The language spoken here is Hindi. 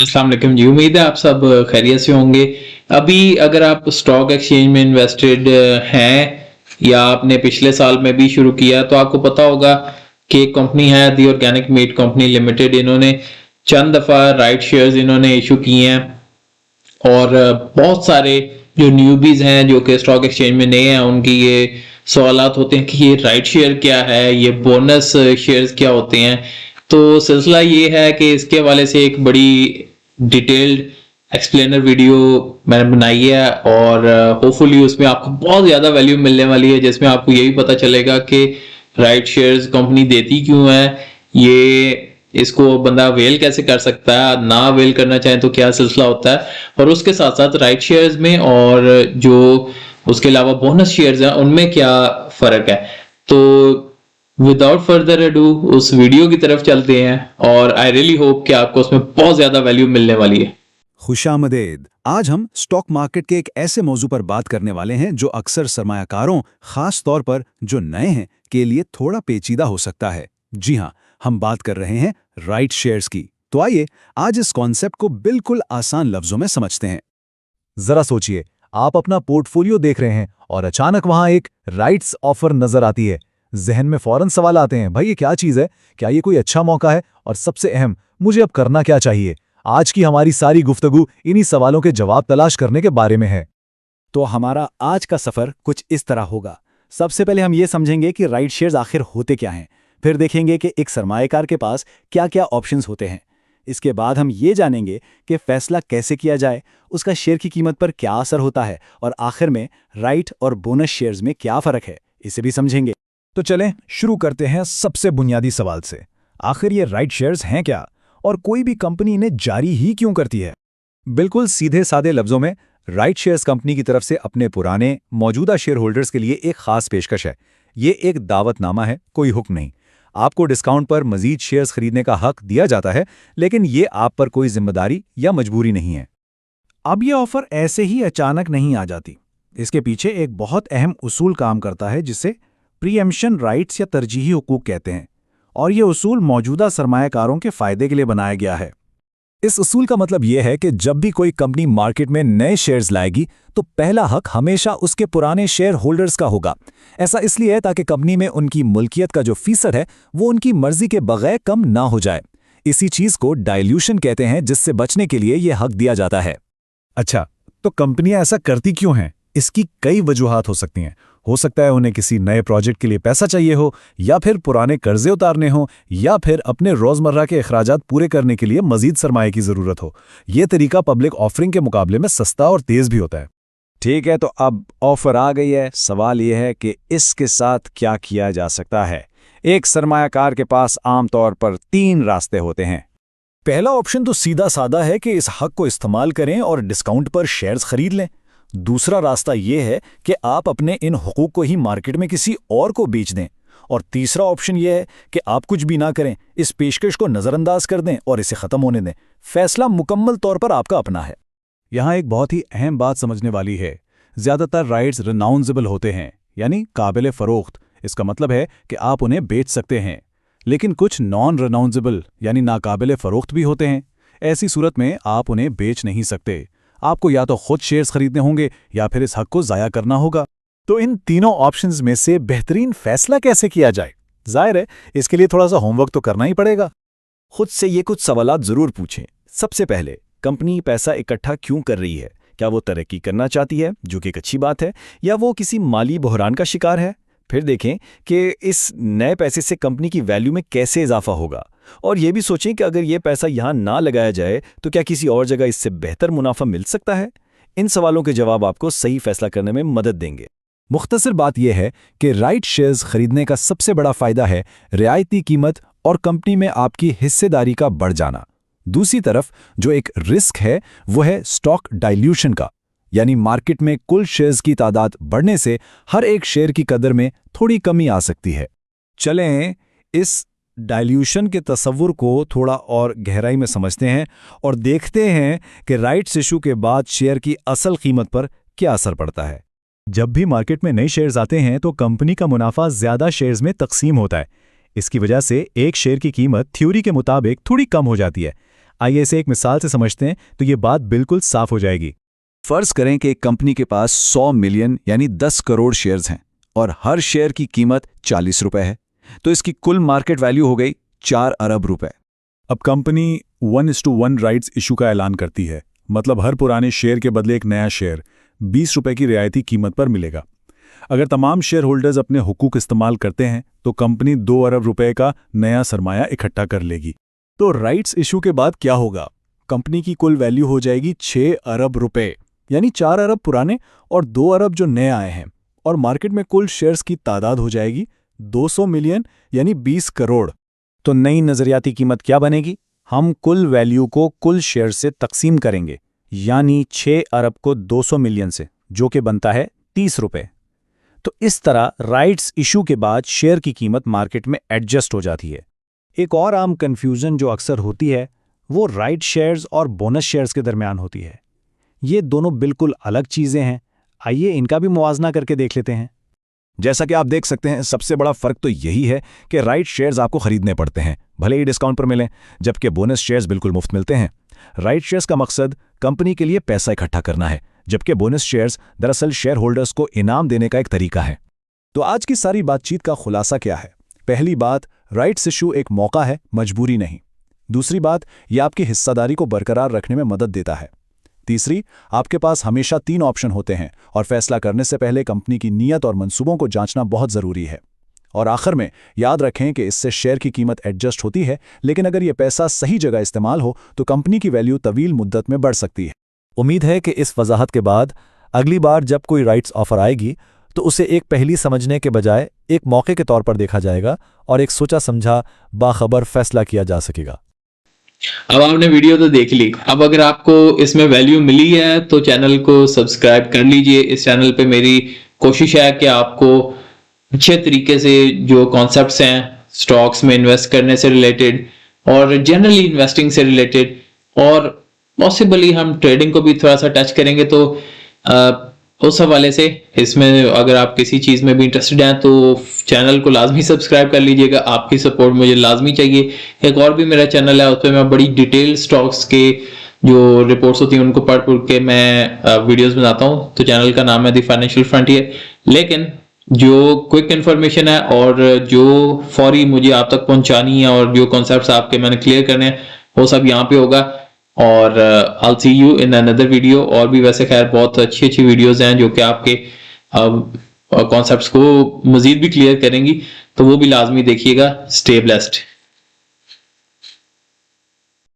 अस्सलाम वालेकुम जी। उम्मीद है आप सब खैरियत से होंगे। अभी अगर आप स्टॉक एक्सचेंज में इन्वेस्टेड हैं या आपने पिछले साल में भी शुरू किया तो आपको पता होगा कि एक कंपनी है दी ऑर्गेनिक मीट कंपनी लिमिटेड। इन्होंने चंद दफ़ा राइट शेयर्स इन्होंने इशू किए हैं और बहुत सारे जो न्यूबीज हैं जो कि स्टॉक एक्सचेंज में नए हैं उनकी ये सवालात होते हैं कि ये राइट शेयर क्या है, ये बोनस शेयर्स क्या होते हैं। तो सिलसिला ये है कि इसके हवाले से एक बड़ी डिटेल्ड एक्सप्लेनर वीडियो मैंने बनाई है और होपफुली उसमें आपको बहुत ज़्यादा वैल्यू मिलने वाली है, जिसमें आपको यही पता चलेगा कि राइट शेयर्स कंपनी देती क्यों है, ये इसको बंदा अवेल कैसे कर सकता है, ना अवेल करना चाहे तो क्या सिलसिला होता है, और उसके साथ साथ राइट शेयर्स में और जो उसके अलावा बोनस शेयर्स हैं उनमें क्या फ़र्क है। तो विदाउट फर्दर अडू उस वीडियो की तरफ चलते हैं और आई रियली होप कि आपको उसमें बहुत ज़्यादा वैल्यू मिलने वाली है। खुशामदेद। आज हम स्टॉक मार्केट के एक ऐसे मौजू पर बात करने वाले हैं जो अक्सर सरमायाकारों, खास तौर पर जो नए हैं, के लिए थोड़ा पेचीदा हो सकता है। जी हाँ, हम बात कर रहे हैं राइट शेयर्स की। तो आइए आज इस कॉन्सेप्ट को बिल्कुल आसान लफ्जों में समझते हैं। जरा सोचिए, आप अपना पोर्टफोलियो देख रहे हैं और अचानक वहां एक राइट्स ऑफर नजर आती है। जहन में फौरन सवाल आते हैं, भाई ये क्या चीज है, क्या ये कोई अच्छा मौका है, और सबसे अहम, मुझे अब करना क्या चाहिए। आज की हमारी सारी गुफ्तगू इन्हीं सवालों के जवाब तलाश करने के बारे में है। तो हमारा आज का सफर कुछ इस तरह होगा। सबसे पहले हम ये समझेंगे कि राइट शेयर्स आखिर होते क्या हैं। फिर देखेंगे कि एक सरमाएकार के पास क्या क्या ऑप्शंस होते हैं। इसके बाद हम ये जानेंगे कि फैसला कैसे किया जाए, उसका शेयर की कीमत पर क्या असर होता है, और आखिर में राइट और बोनस शेयर्स में क्या फ़र्क है, इसे भी समझेंगे। तो चलें शुरू करते हैं सबसे बुनियादी सवाल से। आखिर ये राइट शेयर्स हैं क्या, और कोई भी कंपनी इन्हें जारी ही क्यों करती है? बिल्कुल सीधे सादे लफ्जों में, राइट शेयर्स कंपनी की तरफ से अपने पुराने मौजूदा शेयर होल्डर्स के लिए एक खास पेशकश है। ये एक दावतनामा है, कोई हुक्म नहीं। आपको डिस्काउंट पर मजीद शेयर्स खरीदने का हक दिया जाता है, लेकिन ये आप पर कोई जिम्मेदारी या मजबूरी नहीं है। अब ये ऑफर ऐसे ही अचानक नहीं आ जाती। इसके पीछे एक बहुत अहम उसूल काम करता है जिसे प्रीएम्पशन राइट्स या तरजीही हुकूक कहते हैं, और ये उसूल मौजूदा सरमायाकारों के फायदे के लिए बनाया गया है। इस उसूल का मतलब यह है कि जब भी कोई कंपनी मार्केट में नए शेयर्स लाएगी तो पहला हक हमेशा उसके पुराने शेयर होल्डर्स का होगा। ऐसा इसलिए है ताकि कंपनी में उनकी मुल्कियत का जो फीसद है वो उनकी मर्जी के बगैर कम ना हो जाए। इसी चीज को डाइल्यूशन कहते हैं, जिससे बचने के लिए यह हक दिया जाता है। अच्छा, तो कंपनियां ऐसा करती क्यों हैं? इसकी कई वजूहात हो सकती हैं। हो सकता है उन्हें किसी नए प्रोजेक्ट के लिए पैसा चाहिए हो, या फिर पुराने कर्जे उतारने हो, या फिर अपने रोजमर्रा के अखराजात पूरे करने के लिए मजीद सरमाए की जरूरत हो। यह तरीका पब्लिक ऑफरिंग के मुकाबले में सस्ता और तेज भी होता है। ठीक है, तो अब ऑफर आ गई है। सवाल यह है कि इसके साथ क्या किया जा सकता है। एक सरमायाकार के पास आमतौर पर 3 रास्ते होते हैं। पहला ऑप्शन तो सीधा सादा है कि इस हक को इस्तेमाल करें और डिस्काउंट पर शेयर्स खरीद लें। दूसरा रास्ता यह है कि आप अपने इन हुकूक को ही मार्केट में किसी और को बेच दें। और तीसरा ऑप्शन यह है कि आप कुछ भी ना करें, इस पेशकश को नज़रअंदाज कर दें और इसे ख़त्म होने दें। फैसला मुकम्मल तौर पर आपका अपना है। यहाँ एक बहुत ही अहम बात समझने वाली है। ज़्यादातर राइट्स रिनाउंसेबल होते हैं, यानी काबिल फ़रोख्त। इसका मतलब है कि आप उन्हें बेच सकते हैं। लेकिन कुछ नॉन रिनाउंसेबल यानी नाकाबिल फ़रोख्त भी होते हैं। ऐसी सूरत में आप उन्हें बेच नहीं सकते। आपको या तो खुद शेयर्स खरीदने होंगे या फिर इस हक को ज़ाया करना होगा। तो इन तीनों ऑप्शंस में से बेहतरीन फैसला कैसे किया जाए? जाहिर है इसके लिए थोड़ा सा होमवर्क तो करना ही पड़ेगा। खुद से ये कुछ सवालात ज़रूर पूछें। सबसे पहले, कंपनी पैसा इकट्ठा क्यों कर रही है? क्या वो तरक्की करना चाहती है, जो कि एक अच्छी बात है, या वो किसी माली बहरान का शिकार है? फिर देखें कि इस नए पैसे से कंपनी की वैल्यू में कैसे इजाफा होगा, और ये भी सोचें कि अगर ये पैसा यहाँ ना लगाया जाए तो क्या किसी और जगह इससे बेहतर मुनाफा मिल सकता है। इन सवालों के जवाब आपको सही फैसला करने में मदद देंगे। मुख्तसर बात यह है कि राइट शेयर्स खरीदने का सबसे बड़ा फायदा है रियायती कीमत और कंपनी में आपकी हिस्सेदारी का बढ़ जाना। दूसरी तरफ जो एक रिस्क है वो है स्टॉक डाइल्यूशन का, यानी मार्केट में कुल शेयर्स की तादाद बढ़ने से हर एक शेयर की कदर में थोड़ी कमी आ सकती है। चलें इस डाइल्यूशन के तस्वुर को थोड़ा और गहराई में समझते हैं और देखते हैं कि राइट्स इशू के बाद शेयर की असल कीमत पर क्या असर पड़ता है। जब भी मार्केट में नए शेयर्स आते हैं तो कंपनी का मुनाफा ज्यादा शेयर्स में तकसीम होता है। इसकी वजह से एक शेयर की कीमत थ्योरी के मुताबिक थोड़ी कम हो जाती है। आइए इसे एक मिसाल से समझते हैं तो ये बात बिल्कुल साफ हो जाएगी। फर्ज करें कि एक कंपनी के पास 100 मिलियन यानी 10 करोड़ शेयर्स हैं और हर शेयर की कीमत 40 रुपए है, तो इसकी कुल मार्केट वैल्यू हो गई 4 अरब रुपए। अब कंपनी 1:1 राइट्स इशू का ऐलान करती है, मतलब हर पुराने शेयर के बदले एक नया शेयर 20 रुपए की रियायती कीमत पर मिलेगा। अगर तमाम शेयर होल्डर्स अपने हुकूक इस्तेमाल करते हैं तो कंपनी 2 अरब रुपए का नया सरमाया इकट्ठा कर लेगी। तो राइट्स इशू के बाद क्या होगा? कंपनी की कुल वैल्यू हो जाएगी 6 अरब रुपए, यानी 4 अरब पुराने और 2 अरब जो नए आए हैं, और मार्केट में कुल शेयर्स की तादाद हो जाएगी 200 मिलियन यानी 20 करोड़। तो नई नजरियाती कीमत क्या बनेगी? हम कुल वैल्यू को कुल शेयर से तकसीम करेंगे, यानी 6 अरब को 200 मिलियन से, जो कि बनता है 30 रुपए। तो इस तरह राइट्स इशू के बाद शेयर की कीमत मार्केट में एडजस्ट हो जाती है। एक और आम कन्फ्यूजन जो अक्सर होती है वो राइट शेयर्स और बोनस शेयर्स के दरमियान होती है। ये दोनों बिल्कुल अलग चीज़ें हैं। आइए इनका भी मुवाजना करके देख लेते हैं। जैसा कि आप देख सकते हैं, सबसे बड़ा फर्क तो यही है कि राइट शेयर्स आपको खरीदने पड़ते हैं, भले ही डिस्काउंट पर मिलें, जबकि बोनस शेयर्स बिल्कुल मुफ्त मिलते हैं। राइट शेयर्स का मकसद कंपनी के लिए पैसा इकट्ठा करना है, जबकि बोनस शेयर्स दरअसल शेयर होल्डर्स को इनाम देने का एक तरीका है। तो आज की सारी बातचीत का खुलासा क्या है? पहली बात, राइट्स इशू एक मौका है, मजबूरी नहीं। दूसरी बात, यह आपकी हिस्सेदारी को बरकरार रखने में मदद देता है। तीसरी, आपके पास हमेशा 3 ऑप्शन होते हैं और फैसला करने से पहले कंपनी की नीयत और मंसूबों को जांचना बहुत ज़रूरी है। और आखिर में याद रखें कि इससे शेयर की कीमत एडजस्ट होती है, लेकिन अगर यह पैसा सही जगह इस्तेमाल हो तो कंपनी की वैल्यू तवील मुद्दत में बढ़ सकती है। उम्मीद है कि इस वजाहत के बाद अगली बार जब कोई राइट्स ऑफर आएगी तो उसे एक पहली समझने के बजाय एक मौके के तौर पर देखा जाएगा और एक सोचा समझा बाखबर फैसला किया जा सकेगा। अब आपने वीडियो तो देख ली, अब अगर आपको इसमें वैल्यू मिली है तो चैनल को सब्सक्राइब कर लीजिए। इस चैनल पे मेरी कोशिश है कि आपको अच्छे तरीके से जो कॉन्सेप्ट्स हैं स्टॉक्स में इन्वेस्ट करने से रिलेटेड और जनरली इन्वेस्टिंग से रिलेटेड, और पॉसिबली हम ट्रेडिंग को भी थोड़ा सा टच करेंगे, तो उस हवाले से इसमें अगर आप किसी चीज़ में भी इंटरेस्टेड हैं तो चैनल को लाजमी सब्सक्राइब कर लीजिएगा। आपकी सपोर्ट मुझे लाजमी चाहिए। एक और भी मेरा चैनल है, उस पर मैं बड़ी डिटेल स्टॉक्स के जो रिपोर्ट्स होती हैं उनको पढ़ के मैं वीडियोस बनाता हूँ। तो चैनल का नाम है द फाइनेंशियल फ्रंटियर। लेकिन जो क्विक इन्फॉर्मेशन है और जो फौरी मुझे आप तक पहुंचानी है और जो कॉन्सेप्ट्स आपके मैंने क्लियर करने हैं वो सब यहाँ पे होगा। और I'll see you in another video। और भी वैसे खैर बहुत अच्छी अच्छी वीडियोस हैं जो कि आपके कॉन्सेप्ट्स को मजीद भी क्लियर करेंगी, तो वो भी लाजमी देखिएगा। Stay blessed.